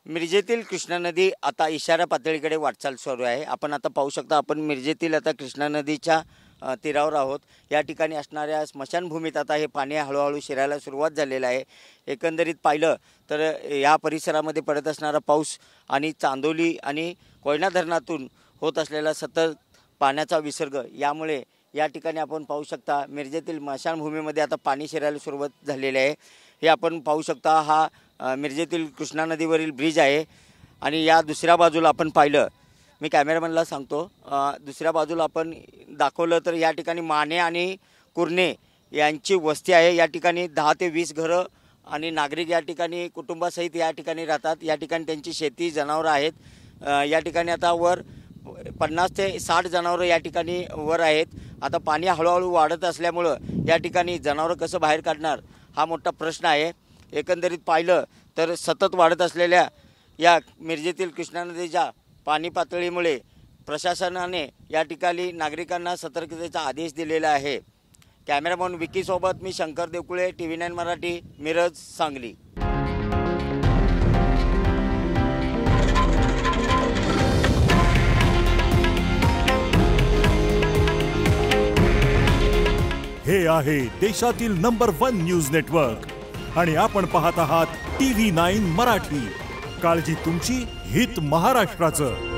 मिरजेतील कृष्णा नदी आता इशारा पातळीकडे वाटचाल सुरू आहे। आपण आता पाहू शकता, आपण मिरजेतील आता कृष्णा नदीच्या तीरावर आहोत। या ठिकाणी असणाऱ्या स्मशानभूमीत आता हे पाणी हळूहळू शिरायला सुरुवात झालेलं आहे। एकंदरीत पाहिलं तर या परिसरामध्ये पडत असणारा पाऊस आणि चांदोली आणि कोयना धरणातून होत असलेला सतत पाण्याचा विसर्ग यामुळे या ठिकाणी आपण पाहू शकता मिरजेतील स्मशानभूमीमध्ये आता पाणी शिरायला सुरुवात झालेली आहे। हे आपण पाहू शकता, हा मिरजेतील कृष्णा नदीवरील ब्रिज आहे आणि या दुसऱ्या बाजूला आपण पाहिलं, मी कॅमेरामॅनला सांगतो, दुसऱ्या बाजूला आपण दाखवलं तर या ठिकाणी माने आणि कुर्णे यांची वस्ती आहे। या ठिकाणी 10 ते 20 घरं आणि नागरिक या ठिकाणी कुटुंबासहित या ठिकाणी राहतात। या ठिकाणी त्यांची शेती जनावरं आहेत। या ठिकाणी आता वर 50 ते 60 जनावरं या ठिकाणी वर आहेत। आता पाणी हळूहळू वाढत असल्यामुळं या ठिकाणी जनावरं कसं बाहेर काढणार हा मोठा प्रश्न आहे। एकंदरीत पाहिलं तर सतत वाढत असलेल्या या मिरजेतील कृष्णा नदीच्या पाणी पातळीमुळे प्रशासनाने या ठिकाणी नागरिकांना सतर्कतेचा आदेश दिलेला आहे। कॅमेरामन विकी सोबत मी शंकर देवकुळे, TV9 मराठी, मिरज, सांगली। हे आहे देशातील नंबर 1 न्यूज नेटवर्क आणि आपण पाहत आहात TV9 मराठी। काळजी तुमची, हित महाराष्ट्राचं।